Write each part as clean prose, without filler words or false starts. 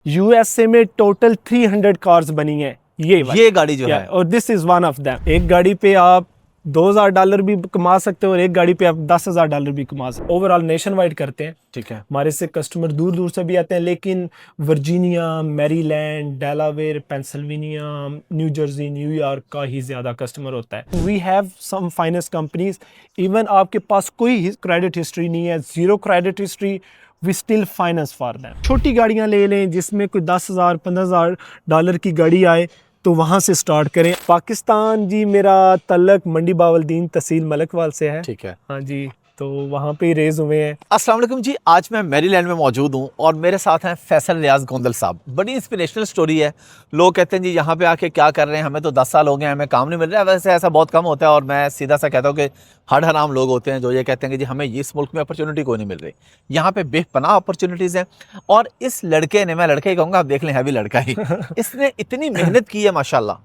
USA में total 300 cars बनी हैं ये गाड़ी जो है, और this is one of them. एक गाड़ी पे आप $2000 भी कमा सकते हो और एक गाड़ी पे आप $10,000 भी कमा सकते हो। ओवरऑल नेशन वाइड करते हैं, ठीक है। हमारे से कस्टमर दूर दूर से भी आते हैं, लेकिन Virginia, Maryland, Delaware, Pennsylvania, New Jersey, न्यूयॉर्क का ही ज़्यादा कस्टमर होता है। We have some finance companies, even आपके पास कोई क्रेडिट हिस्ट्री नहीं है, zero credit history, we still finance for them. छोटी गाड़ियाँ ले लें जिसमें कोई $10,000 $15,000 की गाड़ी आए तो वहाँ से स्टार्ट करें। पाकिस्तान जी मेरा तल्लक मंडी बावलदीन तहसील मलकवाल से है। ठीक है। हाँ जी, तो वहाँ पे ही रेज हुए हैं। अस्सलाम वालेकुम जी, आज मैं मैरीलैंड में मौजूद हूँ और मेरे साथ हैं फैसल रियाज गोंदल साहब। बड़ी इंस्पिरेशनल स्टोरी है। लोग कहते हैं जी यहाँ पे आके क्या कर रहे हैं, हमें तो 10 साल हो गए हैं, हमें काम नहीं मिल रहा है। वैसे ऐसा बहुत कम होता है और मैं सीधा सा कहता हूँ कि हर हराम लोग होते हैं जो ये कहते हैं कि जी हमें इस मुल्क में अपॉर्चुनिटी कोई नहीं मिल रही। यहाँ पे बेपनाह अपॉर्चुनिटीज़ हैं और इस लड़के ने, मैं लड़के ही कहूँगा, आप देख लें हैवी लड़का ही, इसने इतनी मेहनत की है माशाल्लाह।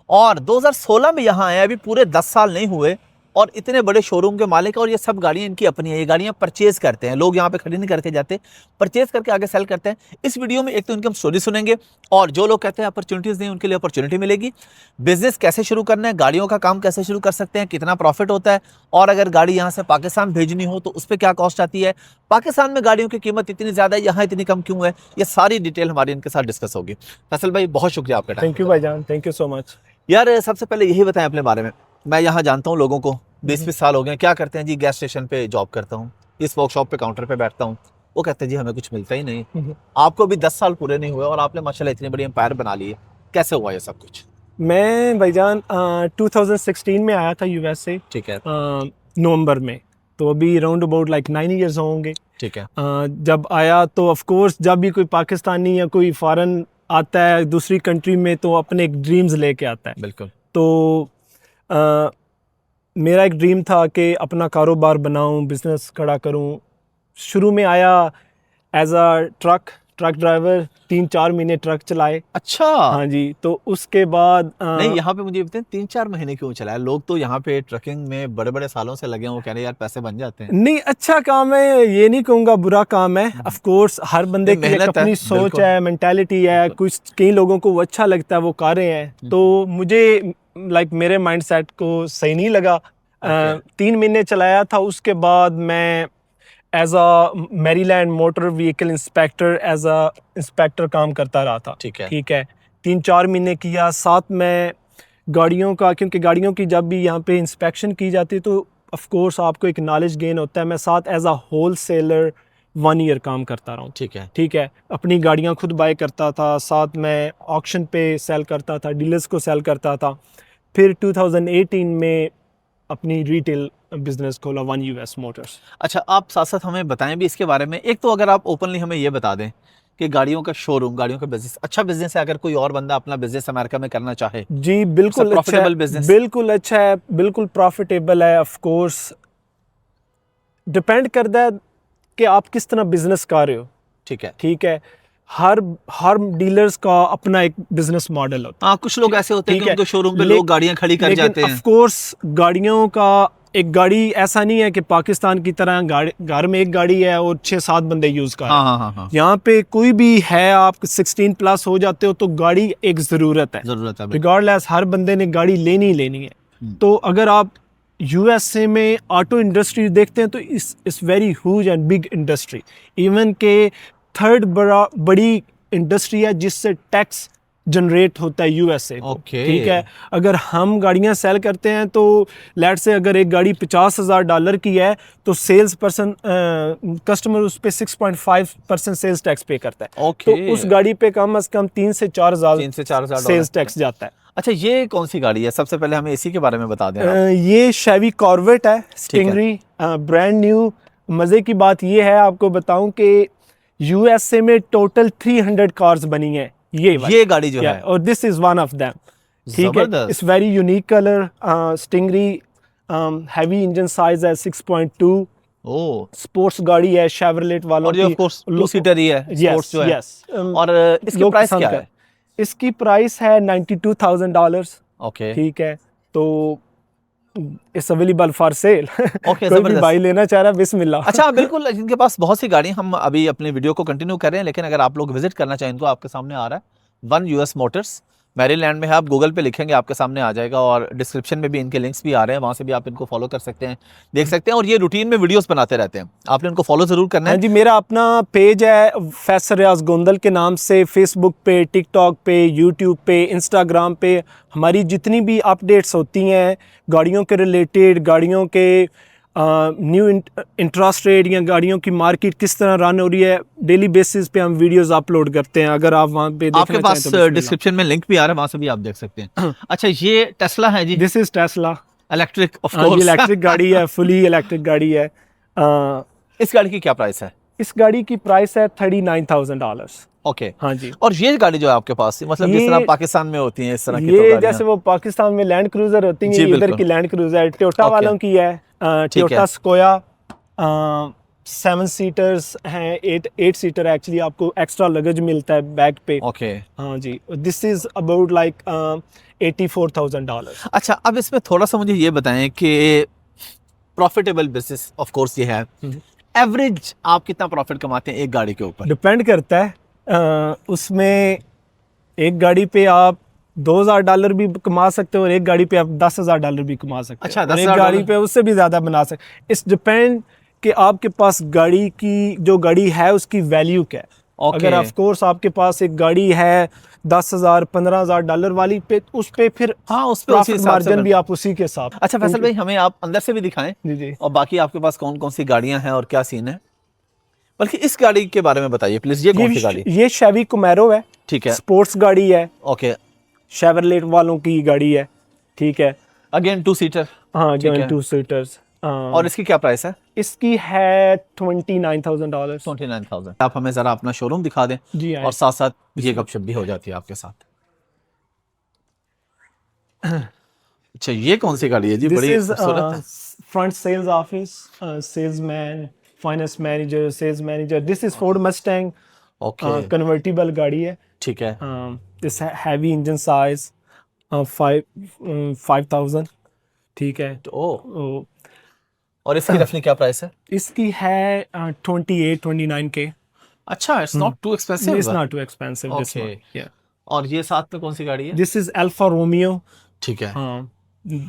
और 2016 में यहाँ आए, अभी पूरे 10 साल नहीं हुए और इतने बड़े शोरूम के मालिक है और ये सब गाड़ियाँ इनकी अपनी है। ये गाड़ियाँ परचेज करते हैं लोग, यहाँ पे खड़ी नहीं करके जाते, परचेज करके आगे सेल करते हैं। इस वीडियो में एक तो इनकी हम स्टोरी सुनेंगे और जो लोग कहते हैं अपॉर्चुनिटीज़ नहीं, उनके लिए अपॉर्चुनिटी मिलेगी। बिजनेस कैसे शुरू करना है, गाड़ियों का काम कैसे शुरू कर सकते हैं, कितना प्रॉफिट होता है, और अगर गाड़ी यहाँ से पाकिस्तान भेजनी हो तो उस पर क्या कॉस्ट आती है, पाकिस्तान में गाड़ियों की कीमत इतनी ज़्यादा है, यहाँ इतनी कम क्यों है, ये सारी डिटेल हमारी इनके साथ डिस्कस होगी। फैसल भाई बहुत शुक्रिया आपका टाइम। थैंक यू भाईजान, थैंक यू सो मच। यार सबसे पहले यही बताएं अपने बारे में। मैं यहाँ जानता हूँ लोगों को 20-20 साल हो गए, क्या करते हैं जी, गैस स्टेशन पे जॉब करता हूँ, इस वर्कशॉप पे काउंटर पे बैठता हूँ, वो कहते हैं जी हमें कुछ मिलता ही नहीं। आपको भी 10 साल पूरे नहीं हुए और आपने माशाल्लाह इतनी बड़ी एम्पायर बना ली है, कैसे हुआ ये सब कुछ? मैं भाईजान 2016 में आया था यूएस से, ठीक है। नवंबर में, तो अभी राउंड अबाउट लाइक 9 ईयर्स होंगे। ठीक है। जब आया तो ऑफ कोर्स जब भी कोई पाकिस्तानी या कोई फॉरेन आता है दूसरी कंट्री में तो अपने एक ड्रीम्स लेके आता है। बिल्कुल। तो मेरा एक ड्रीम था कि अपना कारोबार बनाऊं, बिजनेस खड़ा करूं। शुरू में आया एज अ ट्रक ड्राइवर, 3-4 महीने ट्रक चलाए। अच्छा। हाँ जी, तो उसके बाद नहीं, यहाँ पे मुझे बताएं 3-4 महीने क्यों चलाया? लोग तो यहाँ पे ट्रकिंग में बड़े बड़े सालों से लगे हैं, वो कह रहे हैं यार पैसे बन जाते हैं। नहीं, अच्छा काम है, ये नहीं कहूँगा बुरा काम है। ऑफ कोर्स हर बंदे की एक अपनी सोच है, मेंटालिटी है। कुछ कई लोगों को वो अच्छा लगता है, वो कर रहे हैं। तो मुझे मेरे माइंडसेट को सही नहीं लगा। 3 महीने चलाया था, उसके बाद मैं as a Maryland motor vehicle inspector, as a inspector काम करता रहा था। ठीक है। 3-4 महीने किया। साथ में गाड़ियों का, क्योंकि गाड़ियों की जब भी यहाँ पे इंस्पेक्शन की जाती है तो ऑफ कोर्स आपको एक नॉलेज गेन होता है। मैं साथ as a wholesaler 1 year काम करता रहा हूँ। ठीक है। अपनी गाड़ियाँ खुद बाय करता था, साथ में ऑक्शन पे सेल करता था, डीलर्स को सेल करता था। फिर 2018 में अपनी रिटेल बिजनेस खोला, 1 US मोटर्स। अच्छा, आप साथ साथ हमें बताएं भी इसके बारे में। एक तो अगर आप ओपनली हमें ये बता दें कि गाड़ियों का शोरूम, गाड़ियों का बिजनेस अच्छा बिजनेस है, अगर कोई और बंदा अपना बिजनेस अमेरिका में करना चाहे? जी बिल्कुल अच्छा है, बिल्कुल अच्छा है, बिल्कुल प्रॉफिटेबल है। ऑफ कोर्स डिपेंड करता है कि आप किस तरह बिजनेस कर रहे हो। ठीक है। हर डीलर्स का अपना एक बिजनेस मॉडल होता है। हाँ, कुछ लोग ऐसे होते हैं कि उनके शोरूम पे लोग गाड़ियां खड़ी कर जाते हैं। ऑफ कोर्स गाड़ियों का एक गाड़ी ऐसा नहीं है कि पाकिस्तान की तरह घर में एक गाड़ी है और 6-7 बंदे यूज कर रहे हैं। हाँ। यहाँ पे कोई भी है, आप 16+ हो जाते हो तो गाड़ी एक जरूरत है। रिगार्डलेस हर बंदे ने गाड़ी लेनी है। तो अगर आप यूएसए में ऑटो इंडस्ट्री देखते हैं तो इस very huge and big industry. Even के थर्ड बड़ी इंडस्ट्री है जिससे टैक्स जनरेट होता है यूएसए। ठीक है। अगर हम गाड़ियां सेल करते हैं तो लेट से अगर एक गाड़ी $50,000 की है तो सेल्स पर्सन कस्टमर उस पे 6.5% सेल्स टैक्स पे करता है। तो उस गाड़ी पे कम से कम 3 से 4 हजार सेल्स टैक्स जाता है। अच्छा, ये कौन सी गाड़ी है? सबसे पहले हमें इसी के बारे में बता दें। ये शेवी कॉर्वेट है, स्टिंगरी, ब्रांड न्यू। मजे की बात ये है, आपको बताऊं कि यूएसए में टोटल 300 कार्स बनी हैं। ये गाड़ी जो है, और this is one of them. ठीक है। It's very unique colour, Stingri, heavy engine size है 6.2। स्पोर्ट्स गाड़ी है शेवरलेट वालों और ये ऑफ कोर्स 2 सीटर ही है, स्पोर्ट्स जो है। और इसकी प्राइस क्या है? इसकी प्राइस है $92,000। ओके। ठीक है। तो it's available for sale. Okay, कोई भी भाई लेना चाह रहा है, बिस्मिल्लाह। अच्छा, बिल्कुल, जिनके पास बहुत सी गाड़ियां, हम अभी अपनी वीडियो को कंटिन्यू कर रहे हैं, लेकिन अगर आप लोग विजिट करना चाहें तो आपके सामने आ रहा है वन यूएस मोटर्स, मैरीलैंड में है। आप गूगल पे लिखेंगे आपके सामने आ जाएगा, और डिस्क्रिप्शन में भी इनके लिंक्स भी आ रहे हैं, वहाँ से भी आप इनको फॉलो कर सकते हैं, देख सकते हैं। और ये रूटीन में वीडियोस बनाते रहते हैं, आपने इनको फॉलो जरूर करना हाँ है। जी, मेरा अपना पेज है फैसल रियाज गोंदल के नाम से, फेसबुक पे, टिकटॉक पे, यूट्यूब पे, इंस्टाग्राम पे। हमारी जितनी भी अपडेट्स होती हैं गाड़ियों के रिलेटेड, गाड़ियों के न्यू इंटरेस्ट रेट या गाड़ियों की मार्केट किस तरह रन हो रही है, डेली बेसिस पे हम वीडियोस अपलोड करते हैं। अगर आप वहाँ पे देखना आपके पास चाहें तो डिस्क्रिप्शन में लिंक भी आ रहा है, वहाँ से भी आप देख सकते हैं। अच्छा, ये टेस्ला है जी, this is Tesla. Electric, of हाँ जी, कोर्स। इलेक्ट्रिक गाड़ी है, फुली इलेक्ट्रिक गाड़ी है। इस गाड़ी की क्या प्राइस है? इस गाड़ी की प्राइस है $39,000। ओके। हाँ जी। और ये गाड़ी जो है आपके पास, मतलब जिस तरह ये पाकिस्तान में होती है इस तरह की तो ये गाड़ियां। जैसे वो पाकिस्तान में लैंड क्रूजर होती जी, है, इधर बिल्कुल। की लैंड क्रूजर टोयोटा ओके। वालों की है। ठीक टोयोटा है। स्कोया 7 सीटर्स हैं, 8 सीटर एक्चुअली, आपको एक्स्ट्रा लगेज मिलता है बैक पे। ओके। हाँ जी, दिस इज अबाउट लाइक $84,000। अच्छा, अब इसमें थोड़ा सा मुझे ये बताएं कि प्रॉफिटेबल बिजनेस ऑफ कोर्स ये है, एवरेज आप कितना प्रॉफिट कमाते हैं एक गाड़ी के ऊपर? डिपेंड करता है, उसमें एक गाड़ी पे आप $2,000 भी कमा सकते हो, और एक गाड़ी पे आप $10,000 भी कमा सकते अच्छा, हो, और एक 10,000 गाड़ी पे उससे भी ज़्यादा बना सकते। इट्स डिपेंड कि आपके पास गाड़ी की, जो गाड़ी है उसकी वैल्यू क्या है। Okay. अगर ऑफ कोर्स आपके पास एक गाड़ी है $10,000 $15,000 वाली पे, उस पे फिर हाँ, उस पे उसी प्रॉफिट हिसाब से मार्जिन मिल- भी आप उसी के साथ। अच्छा फैसल भाई, हमें आप अंदर से भी दिखाएं, जी जी और बाकी आपके पास कौन कौन सी गाड़ियां हैं और क्या सीन है, बल्कि इस गाड़ी के बारे में बताइए प्लीज। ये कौन सी गाड़ी? ये शेवी कोमेरो है, ठीक है। स्पोर्ट्स गाड़ी है, ओके। शेवरलेट वालों की गाड़ी है, ठीक है। Again 2 seater. हाँ, ठीक है। 2 सीटर्स। और इसकी क्या प्राइस है? इसकी है $29,000। 29,000। आप हमें जरा अपना शोरूम दिखा दें, जी और साथ साथ ये गपशप भी हो जाती है आपके साथ। अच्छा, ये कौन सी गाड़ी है जी? दिस बड़ी इज खूबसूरत है। Front sales office, salesman, finance manager, sales manager. This is Ford Mustang, okay. Convertible गाड़ी है। ठीक है। दिस हैवी इंजन साइज 5,000, ठीक है। ओ, और इसकी रफली क्या प्राइस है? इसकी है 28-29 के। अच्छा, it's not too expensive. It's not too expensive this Okay. One, या। और ये साथ में कौन सी गाड़ी है? This is Alfa Romeo. ठीक है।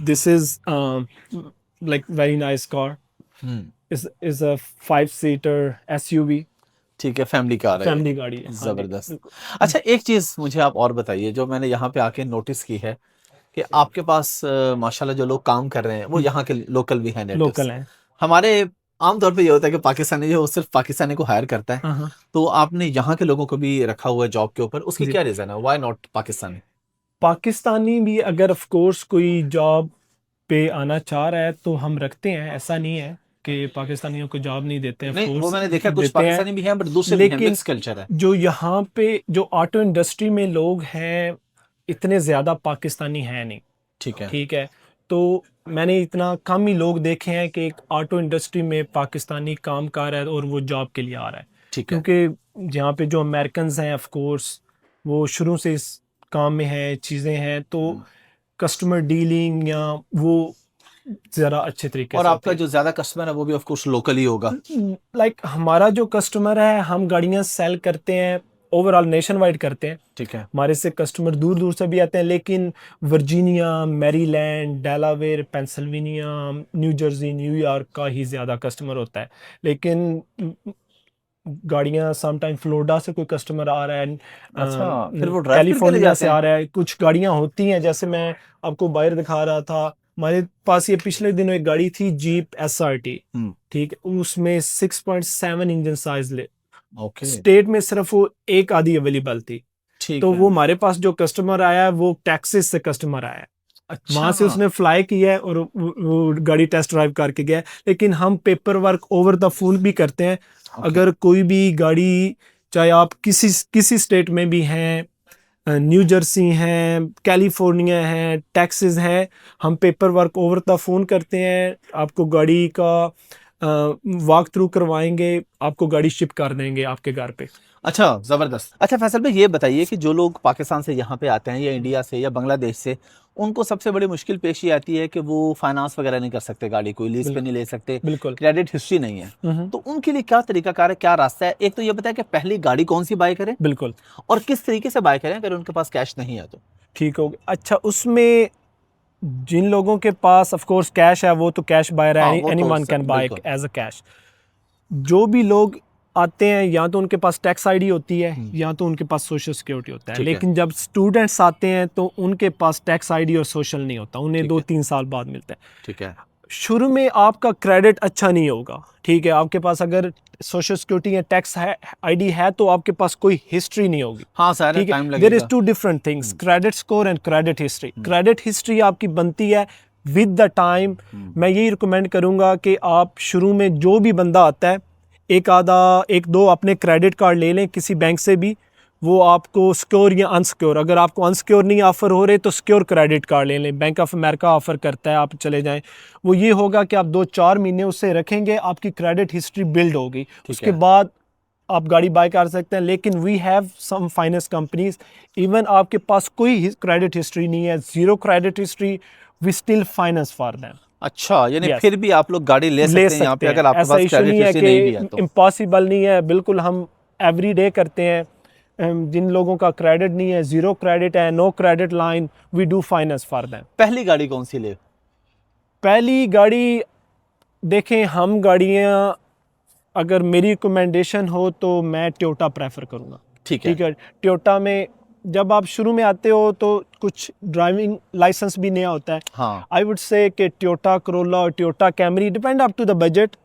This is like very nice car. Is a 5-seater SUV. ठीक है, फैमिली कार है। फैमिली गाड़ी है। हाँ जी, जबरदस्त। बिल्कुल। अच्छा, एक चीज मुझे आप और बताइए, जो मैंने यहाँ पे आके नोटिस की है कि आपके पास माशाल्लाह जो लोग काम कर रहे हैं वो यहाँ के लोकल भी हैं, नेटिव्स। लोकल है। हमारे आमतौर पे ये होता है कि पाकिस्तानी जो है वो सिर्फ पाकिस्तानी को हायर करता है, हाँ। तो आपने यहाँ के लोगों को भी रखा हुआ है जॉब के ऊपर, उसकी जी। क्या रीजन है? Why not Pakistani? पाकिस्तानी भी अगर ऑफ कोर्स कोई जॉब पे आना चाह रहा है तो हम रखते हैं, ऐसा नहीं है कि पाकिस्तानियों को जॉब नहीं देते हैं। नहीं, वो मैंने देखा कुछ देते हैं, पाकिस्तानी भी हैं, बट दूसरे भी हैं, लेकिन मिक्स कल्चर है। जो यहाँ पे जो ऑटो इंडस्ट्री में लोग हैं, इतने ज्यादा पाकिस्तानी हैं नहीं। ठीक है। ठीक है, तो मैंने इतना कम ही लोग देखे हैं कि एक ऑटो इंडस्ट्री में पाकिस्तानी काम कर रहा है और वो जॉब के लिए आ रहा है। ठीक है। क्योंकि यहाँ पे जो अमेरिकन्स हैं ऑफ कोर्स वो शुरू से इस काम में है, चीज़ें हैं, तो कस्टमर डीलिंग या वो ज़रा अच्छे तरीके और से आपका जो ज्यादा कस्टमर है वो भी ऑफ कोर्स लोकल ही होगा। लाइक हमारा जो कस्टमर है, हम गाड़ियाँ सेल करते हैं ओवरऑल नेशन वाइड करते हैं। ठीक है। हमारे से कस्टमर दूर दूर से भी आते हैं, लेकिन Virginia, Maryland, Delaware, Pennsylvania, New Jersey, न्यूयॉर्क का ही ज़्यादा कस्टमर होता है। लेकिन गाड़ियाँ समटाइम फ्लोरिडा से कोई कस्टमर आ रहा है, अच्छा, फिर वो ड्राइव करके ले कैलिफोर्निया जाते से हैं? आ रहा है। कुछ गाड़ियाँ होती हैं, जैसे मैं आपको बाहर दिखा रहा था, हमारे पास ये पिछले दिनों एक गाड़ी थी जीप SRT, ठीक है, उसमें 6.7 इंजन साइज ले, ओके। स्टेट में सिर्फ वो एक आधी अवेलेबल थी। ठीक तो है। वो हमारे पास जो कस्टमर आया है वो टेक्सास से कस्टमर आया है। अच्छा। वहां से उसने फ्लाई किया है और वो गाड़ी टेस्ट ड्राइव करके गया है। लेकिन हम paper work over the phone भी करते हैं। अगर कोई भी गाड़ी, चाहे आप किसी स्टेट में भी हैं, न्यू जर्सी हैं, कैलिफोर्निया हैं, टेक्सास हैं, हम paper work over the phone करते हैं, आपको गाड़ी का वॉक थ्रू करवाएंगे, आपको गाड़ी शिप कर देंगे आपके घर पे। अच्छा, जबरदस्त। अच्छा फैसल भाई, ये बताइए कि जो लोग पाकिस्तान से यहाँ पे आते हैं या इंडिया से या बांग्लादेश से, उनको सबसे बड़ी मुश्किल पेश ये आती है कि वो फाइनेंस वगैरह नहीं कर सकते, गाड़ी कोई लीज पे नहीं ले सकते, बिल्कुल। क्रेडिट हिस्ट्री नहीं है, तो उनके लिए क्या तरीकाकार है, क्या रास्ता है? एक तो ये बताया कि पहली गाड़ी कौन सी बाय करें, बिल्कुल, और किस तरीके से बाय करें अगर उनके पास कैश नहीं है तो? ठीक हो गया। अच्छा, उसमें जिन लोगों के पास ऑफ कोर्स कैश है वो तो कैश बायर हाँ, है, वो तो एनीवन कैन बाय बिल्कुल। As a cash. जो भी लोग आते हैं या तो उनके पास टैक्स आईडी होती है या तो उनके पास सोशल सिक्योरिटी होता है, ठीक है। लेकिन जब स्टूडेंट्स आते हैं तो उनके पास टैक्स आईडी और सोशल नहीं होता, उन्हें ठीक 2-3 साल बाद मिलता है। ठीक है। शुरू में आपका क्रेडिट अच्छा नहीं होगा, ठीक है, आपके पास अगर सोशल सिक्योरिटी या टैक्स है आईडी है तो आपके पास कोई हिस्ट्री नहीं होगी। हाँ सर, ठीक टाइम है, देयर इज लगेगा। 2 different things, credit score and credit history. Credit history आपकी बनती है विद द टाइम। मैं यही रिकमेंड करूंगा कि आप शुरू में जो भी बंदा आता है, एक दो अपने क्रेडिट कार्ड ले लें किसी बैंक से भी, वो आपको सिक्योर या अनसिक्योर, अगर आपको अनसिक्योर नहीं ऑफर हो रहे तो सिक्योर क्रेडिट कार्ड ले लें, बैंक ऑफ अमेरिका ऑफर करता है, आप चले जाएं। वो ये होगा कि आप 2-4 महीने उससे रखेंगे, आपकी क्रेडिट हिस्ट्री बिल्ड होगी, उसके बाद आप गाड़ी बाय कर सकते हैं। लेकिन we have some finance companies, even आपके पास कोई क्रेडिट हिस्ट्री नहीं है, zero credit history, we still finance for them. अच्छा, यानी Yes. फिर भी आप लोग गाड़ी ले सकते हैं यहाँ पे अगर आपके ऐसा पास इशू क्रेडिट नहीं है हिस्ट्री नहीं भी है कि तो? इम्पॉसिबल नहीं है, बिल्कुल हम एवरीडे करते हैं। जिन लोगों का क्रेडिट नहीं है, जीरो क्रेडिट है, no credit line, we do finance for them. पहली गाड़ी कौन सी ले? पहली गाड़ी देखें, हम गाड़ियाँ अगर मेरी रिकमेंडेशन हो तो मैं टोयोटा प्रेफर करूँगा। ठीक है। ठीक है, टोयोटा में जब आप शुरू में आते हो तो कुछ ड्राइविंग लाइसेंस भी नया होता है। हाँ। आई वुड से कि टोयोटा करोला और Toyota Camry, depend up to the budget,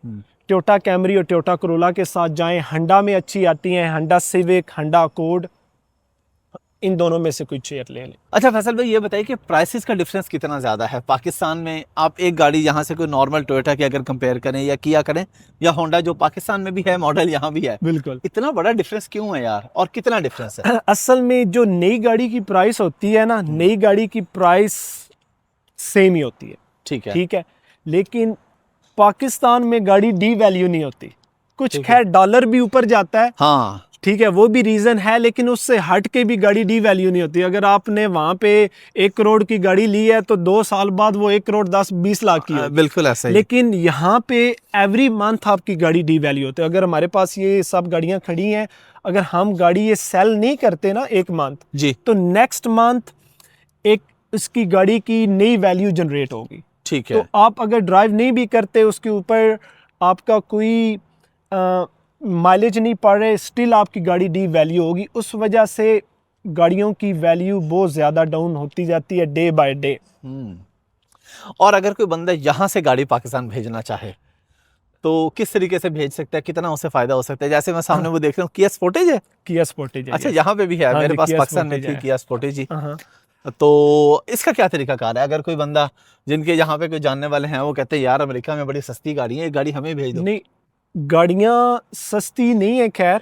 Toyota Camry और टोयोटा करोला के साथ जाएं। हंडा में अच्छी आती हैं, हंडा सिविक, हंडा अकॉर्ड, इन दोनों में से कोई चेयर ले लें। अच्छा फैसल भाई, ये बताइए कि प्राइसेस का डिफरेंस कितना ज़्यादा है पाकिस्तान में? आप एक गाड़ी यहाँ से कोई नॉर्मल टोयोटा की अगर कंपेयर करें या किया करें या होंडा जो पाकिस्तान में भी है मॉडल यहाँ भी है, बिल्कुल, इतना बड़ा डिफरेंस क्यों है यार, और कितना डिफरेंस है? असल में जो नई गाड़ी की प्राइस होती है ना, नई गाड़ी की प्राइस सेम ही होती है। ठीक है। ठीक है, लेकिन पाकिस्तान में गाड़ी डी वैल्यू नहीं होती, कुछ खैर डॉलर भी ऊपर जाता है, हाँ ठीक है, वो भी रीज़न है, लेकिन उससे हट के भी गाड़ी डी वैल्यू नहीं होती। अगर आपने वहाँ पे 1 करोड़ की गाड़ी ली है तो 2 साल बाद वो 1 करोड़ 10-20 लाख की होगी। बिल्कुल ऐसा ही। लेकिन यहाँ पे एवरी मंथ आपकी गाड़ी डी वैल्यू होती है। अगर हमारे पास ये सब गाड़ियाँ खड़ी हैं, अगर हम गाड़ी ये सेल नहीं करते ना एक मंथ जी, तो नेक्स्ट मंथ एक इसकी गाड़ी की नई वैल्यू जनरेट होगी। ठीक है। तो आप अगर ड्राइव नहीं भी करते, उसके ऊपर आपका कोई माइलेज नहीं पड़ रहे, स्टिल आपकी गाड़ी डी वैल्यू होगी। उस वजह से गाड़ियों की वैल्यू बहुत ज़्यादा डाउन होती जाती है डे बाय डे। और अगर कोई बंदा यहाँ से गाड़ी पाकिस्तान भेजना चाहे तो किस तरीके से भेज सकता है, कितना उससे फायदा हो सकता है? जैसे मैं सामने वो देख रहा हूँ, किया स्पोर्टेज है। किया स्पोर्टेज है। अच्छा, यहाँ पे भी है। हाँ मेरे जी, पास किया पाकिस्तान में स्पोर्टेज थी है। किया स्पोर्टेज ही। हाँ, तो इसका क्या तरीकाकार है? अगर कोई बंदा जिनके यहाँ पे कोई जानने वाले हैं वो कहते हैं यार अमेरिका में बड़ी सस्ती गाड़ी है, ये गाड़ी हमें भेज दो। नहीं, गाड़ियाँ सस्ती नहीं है खैर,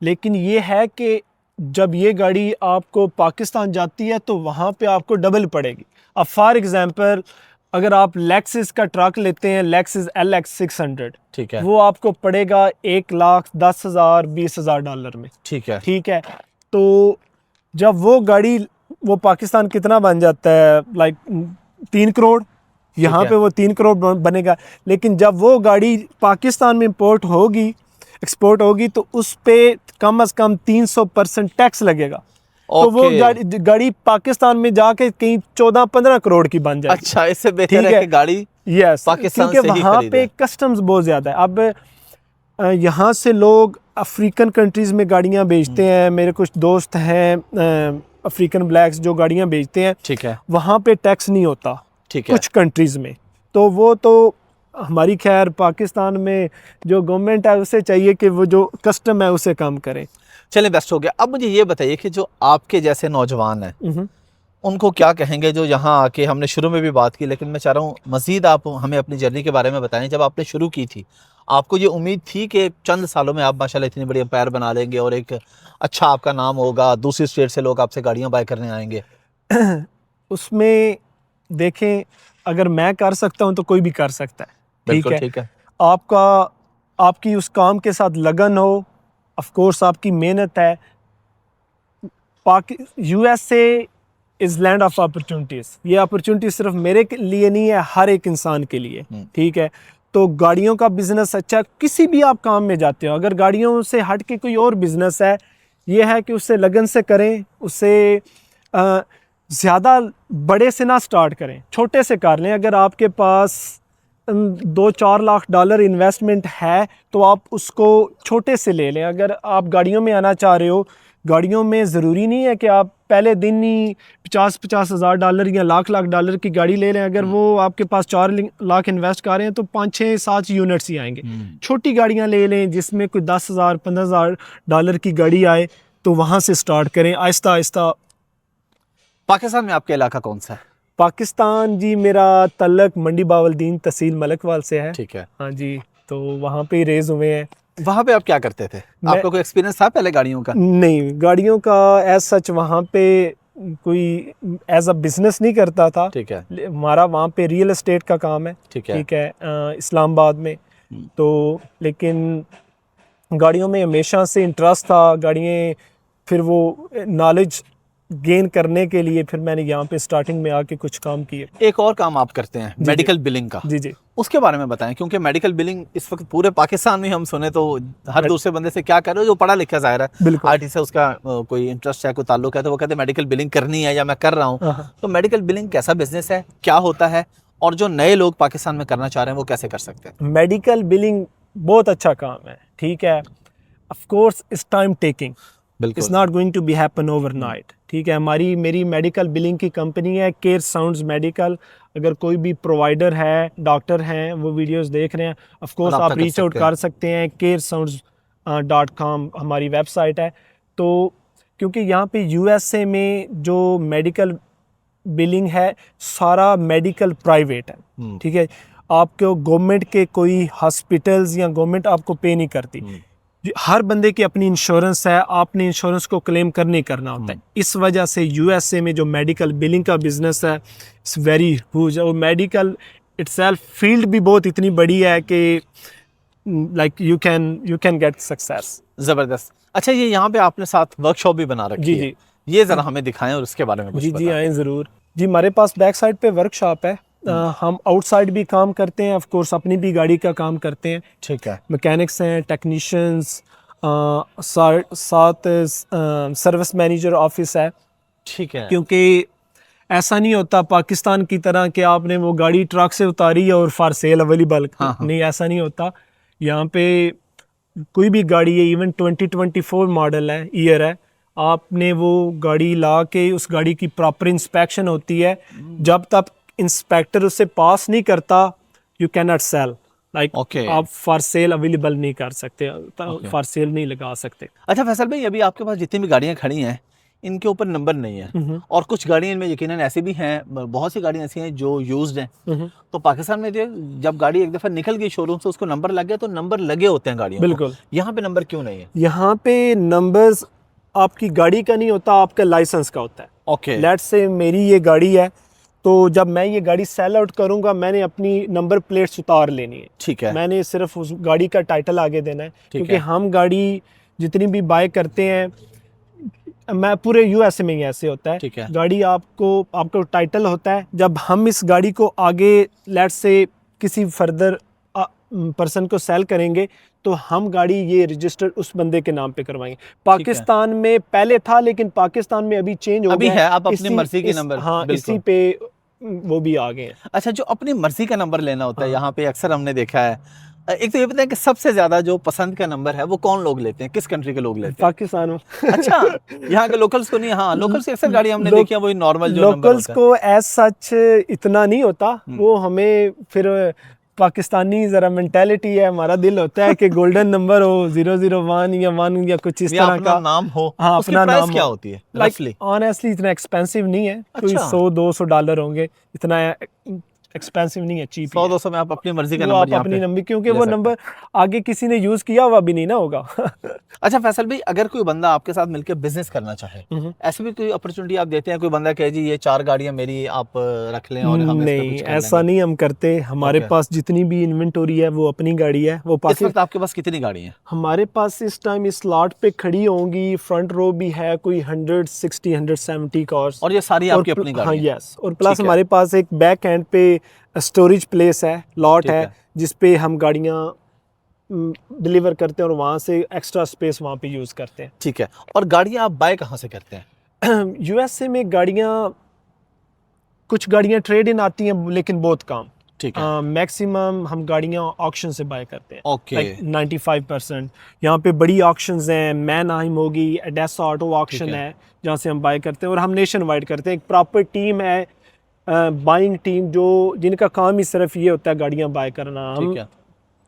लेकिन ये है कि जब ये गाड़ी आपको पाकिस्तान जाती है तो वहाँ पे आपको डबल पड़ेगी। अब फॉर एग्जांपल अगर आप लेक्सिस का ट्रक लेते हैं, लेक्सिस LX 600, ठीक है। वो आपको पड़ेगा 1,10,000 $20,000 डॉलर में। ठीक है। ठीक है, तो जब वो गाड़ी वो पाकिस्तान कितना बन जाता है, लाइक 3 करोड़, यहाँ पे वो 3 करोड़ बनेगा। लेकिन जब वो गाड़ी पाकिस्तान में इंपोर्ट होगी, एक्सपोर्ट होगी, तो उस पे कम से कम 300% टैक्स लगेगा। तो वो गाड़ी पाकिस्तान में जाके कहीं 14-15 करोड़ की बन जाएगी। अच्छा, इससे बेहतर है कि गाड़ी यस, पाकिस्तान क्योंकि से ही वहाँ खरीदें। पे कस्टम्स बहुत ज़्यादा है। अब यहाँ से लोग अफ्रीकन कंट्रीज़ में गाड़ियाँ बेचते हैं, मेरे कुछ दोस्त हैं अफ्रीकन ब्लैक्स जो गाड़ियाँ बेचते हैं, ठीक है। वहाँ पे टैक्स नहीं होता। ठीक है। कुछ कंट्रीज़ में तो वो तो हमारी खैर पाकिस्तान में जो गवर्नमेंट है उसे चाहिए कि वो जो कस्टम है उसे कम करें। चलें, बेस्ट हो गया। अब मुझे ये बताइए कि जो आपके जैसे नौजवान हैं उनको क्या कहेंगे जो यहाँ आके, हमने शुरू में भी बात की लेकिन मैं चाह रहा हूँ मज़ीद आप हमें अपनी जर्नी के बारे में बताएं। जब आपने शुरू की थी, आपको ये उम्मीद थी कि चंद सालों में आप माशाल्लाह इतनी बड़ी एम्पायर बना लेंगे और एक अच्छा आपका नाम होगा, दूसरी स्टेट से लोग आपसे गाड़ियाँ बाय करने आएंगे? उसमें देखें, अगर मैं कर सकता हूँ तो कोई भी कर सकता है। बिल्कुल ठीक है। आपकी उस काम के साथ लगन हो, ऑफ कोर्स आपकी मेहनत है। USA is land of opportunities. ये अपॉर्चुनिटी सिर्फ मेरे लिए नहीं है, हर एक इंसान के लिए। ठीक है, तो गाड़ियों का बिजनेस अच्छा, किसी भी आप काम में जाते हो, अगर गाड़ियों से हट के कोई और बिजनेस है, ये है कि उससे लगन से करें, उससे ज़्यादा बड़े से ना स्टार्ट करें, छोटे से कर लें। अगर आपके पास 2-4 लाख डॉलर इन्वेस्टमेंट है तो आप उसको छोटे से ले लें। अगर आप गाड़ियों में आना चाह रहे हो, गाड़ियों में ज़रूरी नहीं है कि आप पहले दिन ही 50-50 हज़ार डॉलर या लाख डॉलर की गाड़ी ले लें। अगर वो आपके पास 4 लाख इन्वेस्ट कर रहे हैं तो 5-6-7 यूनिट्स ही आएंगे। छोटी गाड़ियां ले लें जिसमें कोई 10,000 15,000 डॉलर की गाड़ी आए, तो वहाँ से स्टार्ट करें आहिस्ता आहिस्ता। पाकिस्तान में आपका इलाका कौन सा है? पाकिस्तान जी, मेरा तल्लक मंडी बावलदीन तहसील मलकवाल से है। ठीक है। हाँ जी, तो वहाँ पे रेज हुए हैं। वहाँ पे आप क्या करते थे? आपका कोई एक्सपीरियंस था पहले गाड़ियों का? नहीं, गाड़ियों का एज सच वहाँ पे कोई एज अ बिजनेस नहीं करता था। ठीक है। हमारा वहाँ पे रियल एस्टेट का काम है। ठीक है। ठीक है, इस्लामाबाद में। तो लेकिन गाड़ियों में हमेशा से इंटरेस्ट था। गाड़ियाँ फिर वो नॉलेज गेन करने के लिए फिर मैंने यहाँ पे स्टार्टिंग में आके कुछ काम किए। एक और काम आप करते हैं मेडिकल बिलिंग का। जी जी, उसके बारे में बताएं, क्योंकि मेडिकल बिलिंग इस वक्त पूरे पाकिस्तान में हम सुने तो हर दूसरे बंदे से क्या कर रहे हो जो पढ़ा लिखा ज़ाहिर है, बिल्कुल आईटी से उसका कोई इंटरेस्ट है, कोई ताल्लुक है, तो वो कहते हैं मेडिकल बिलिंग करनी है या मैं कर रहा हूँ। तो मेडिकल बिलिंग कैसा बिजनेस है, क्या होता है, और जो नए लोग पाकिस्तान में करना चाह रहे हैं वो कैसे कर सकते हैं? मेडिकल बिलिंग बहुत अच्छा काम है। ठीक है, of course it's time taking, it's not going to be happen overnight. ठीक है, मेरी मेडिकल बिलिंग की कंपनी है केयर साउंड्स मेडिकल। अगर कोई भी प्रोवाइडर है, डॉक्टर हैं, वो वीडियोस देख रहे हैं, ऑफ कोर्स आप रीच आउट कर सकते हैं। caresounds.com हमारी वेबसाइट है। तो क्योंकि यहाँ पे यूएसए में जो मेडिकल बिलिंग है, सारा मेडिकल प्राइवेट है। ठीक है, आपको गवर्नमेंट के कोई हॉस्पिटल्स या गवर्नमेंट आपको पे नहीं करती। हर बंदे की अपनी इंश्योरेंस है, आपने इंश्योरेंस को क्लेम करने करना होता है। इस वजह से यूएसए में जो मेडिकल बिलिंग का बिजनेस है, इट्स वेरी ह्यूज। और मेडिकल इटसेल्फ फील्ड भी बहुत इतनी बड़ी है कि like you can get success. ज़बरदस्त। अच्छा, ये यहाँ पे आपने साथ वर्कशॉप भी बना रखी है। जी, ये ज़रा हमें दिखाएं और उसके बारे में कुछ जी आए ज़रूर। जी, हमारे पास बैक साइड पे वर्कशॉप है। हम आउटसाइड भी काम करते हैं, ऑफ कोर्स अपनी भी गाड़ी का काम करते हैं। ठीक है। मैकेनिक्स हैं, टेक्नीशियंस, साथ सर्विस मैनेजर ऑफिस है। ठीक है। क्योंकि ऐसा नहीं होता पाकिस्तान की तरह कि आपने वो गाड़ी ट्रक से उतारी और फॉर सेल अवेलेबल। नहीं, ऐसा नहीं होता। यहाँ पे कोई भी गाड़ी है, इवन 2024 मॉडल है, ईयर है, आपने वो गाड़ी ला के उस गाड़ी की प्रॉपर इंस्पेक्शन होती है। जब तक इंस्पेक्टर उसे पास नहीं करता, you can not sell. Like आप फॉर सेल अवेलेबल नहीं कर सकते, फॉर सेल नहीं लगा सकते। अच्छा फैसल भाई, अभी आपके पास जितनी भी गाड़ियाँ खड़ी हैं, इनके ऊपर नंबर नहीं है, और कुछ गाड़ियाँ इनमें यकीनन ऐसी भी हैं, बहुत सी गाड़ियाँ ऐसी हैं जो यूज्ड हैं। तो पाकिस्तान में जब गाड़ी एक दफ़ा निकल गई शोरूम से, उसको नंबर लग गया, तो नंबर लगे होते हैं गाड़ियों। बिल्कुल। यहाँ पे नंबर क्यों नहीं है? यहाँ पे नंबर्स आपकी गाड़ी का नहीं होता, आपका लाइसेंस का होता है। ओके। लेट्स से मेरी ये गाड़ी है, तो जब मैं ये गाड़ी सेल आउट करूंगा, मैंने अपनी नंबर प्लेट्स उतार लेनी है। ठीक है। मैंने सिर्फ उस गाड़ी का टाइटल आगे देना है। क्योंकि हम गाड़ी जितनी भी बाय करते हैं, मैं पूरे यूएसए में ही ऐसे होता है। ठीक है। गाड़ी आपको टाइटल होता है। जब हम इस गाड़ी को आगे लेट्स से किसी फर्दर पर्सन को सेल करेंगे, तो हम गाड़ी ये रजिस्टर उस बंदे के नाम पे करवाएंगे। पाकिस्तान में पहले था, लेकिन पाकिस्तान में अभी चेंज हो गया है। आप अपनी मर्जी के नंबर। हाँ, इसी पे वो भी आ गए हैं। अच्छा, जो अपनी मर्जी का नंबर लेना होता है, यहाँ पे अक्सर हमने देखा है, एक तो ये पता है कि सबसे ज्यादा जो पसंद का नंबर है वो कौन लोग लेते हैं, किस कंट्री के लोग लेते हैं? पाकिस्तान में। अच्छा, यहाँ के लोकल्स को नहीं? हाँ, लोकल्स की अक्सर गाड़ी हमने देखी है, वही नॉर्मल जो नंबर लोकल्स को एज सच इतना नहीं होता। वो हमें फिर पाकिस्तानी जरा मेंटालिटी है, हमारा दिल होता है कि गोल्डन नंबर हो, 001 या 1 या कुछ इस तरह का नाम हो। हाँ, अपना नाम क्या होती है? लाइक ऑनेस्टली इतना एक्सपेंसिव नहीं है। कोई $100-200 होंगे, इतना एक्सपेंसिव नहीं है, चीप 100-200 में आप अपनी मर्जी का वो नंबर आप यहाँ अपनी पे नंबर, क्योंकि ले वो सकते हैं। नंबर आगे किसी ने यूज किया हुआ भी नहीं ना होगा। अच्छा फैसल भाई, अगर कोई बंदा आपके साथ मिलकर बिजनेस करना चाहे, ऐसे भी कोई अपॉर्चुनिटी आप देते हैं? कोई बंदा कहे जी ये 4 गाड़ियां मेरी आप रख लें और हम इस पे नहीं, कुछ कर ऐसा लेंगे। नहीं हम करते। हमारे Okay. पास जितनी भी इन्वेंटोरी है वो अपनी गाड़ी है, वो इस वक्त आपके पास कितनी गाड़ी हैं? हमारे पास इस टाइम इस लॉट पे खड़ी होंगी, फ्रंट रो भी है कोई 160 170 कार्स। और ये सारी और आपकी अपनी हाँ गाड़ी है? यस, और प्लस ठीक है। हमारे पास एक बैक एंड पे स्टोरेज प्लेस है, लॉट ठीक है, है। जिसपे हम गाड़ियाँ डिलीवर करते हैं और वहाँ से एक्स्ट्रा स्पेस वहाँ पे यूज़ करते हैं। ठीक है। और गाड़ियां आप बाय कहाँ से करते हैं? यूएसए में गाड़ियाँ, कुछ गाड़ियाँ ट्रेड इन आती हैं लेकिन बहुत कम। ठीक है। मैक्सिमम हम गाड़ियाँ ऑक्शन से बाय करते हैं। ओके। लाइक 95%। यहाँ पे बड़ी ऑक्शंस हैं, मैनहाइम होगी, एडेसा ऑटो ऑक्शन है, जहाँ से हम बाय करते हैं, और हम नेशन वाइड करते हैं। एक प्रॉपर टीम है, बाइंग टीम, जो जिनका काम ही सिर्फ ये होता है गाड़ियाँ बाय करना। हम ठीक है।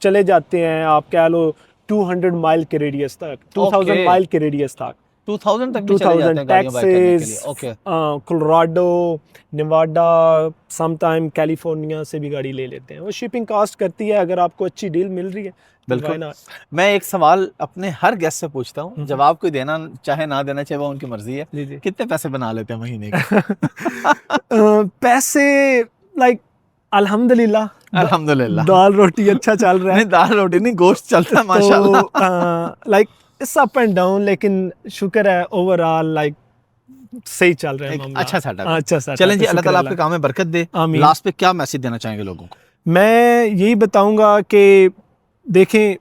चले जाते हैं, आप कह लो 200 माइल के रेडियस तक, 2000 माइल के रेडियस तक, 2000 तक भी चले जाते हैं गाड़ियां बाय करने के लिए? Texas, okay. Colorado, Nevada, sometime California से भी गाड़ी ले लेते हैं। वो शिपिंग कास्ट करती है, अगर आपको अच्छी डील मिल रही है तो why बिल्कुल। not? मैं एक सवाल अपने हर गेस्ट से पूछता हूँ, जवाब कोई देना चाहे ना देना चाहे वो उनकी मर्जी है। जी जी। कितने पैसे बना लेते हैं महीने के? पैसे लाइक अल्हम्दुलिल्लाह, अल्हम्दुलिल्लाह। दाल रोटी अच्छा चल रहा है। नहीं दाल रोटी नहीं, गोश्त चलता है माशाल्लाह। Like it's up and down, लेकिन शुक्र है ओवरऑल लाइक सही चल रहा है एक मामला। अच्छा सेटअप। अच्छा सेटअप। चलें जी, अल्लाह शुक्र ताला आपके काम में बरकत दे। आमीन। लास्ट पे क्या मैसेज देना चाहेंगे लोगों को? मैं यही बताऊंगा कि देखें,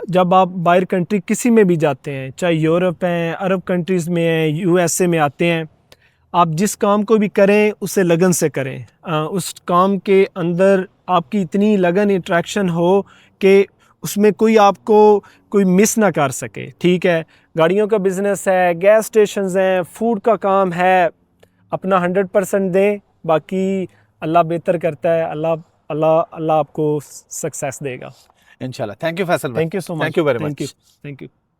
जब आप बाहर कंट्री किसी में भी जाते हैं, चाहे यूरोप हैं, अरब कंट्रीज़ में हैं, यूएसए में आते हैं, आप जिस काम को भी करें उसे लगन से करें। उस काम के अंदर आपकी इतनी लगन, इंट्रैक्शन हो कि उसमें कोई आपको कोई मिस ना कर सके। ठीक है, गाड़ियों का बिज़नेस है, गैस स्टेशंस हैं, फूड का काम है, अपना 100% दें, बाकी अल्लाह बेहतर करता है। अल्लाह आपको सक्सेस देगा इंशाल्लाह। थैंक यू फैसल भाई। Thank you so much. Thank you very much. Thank you.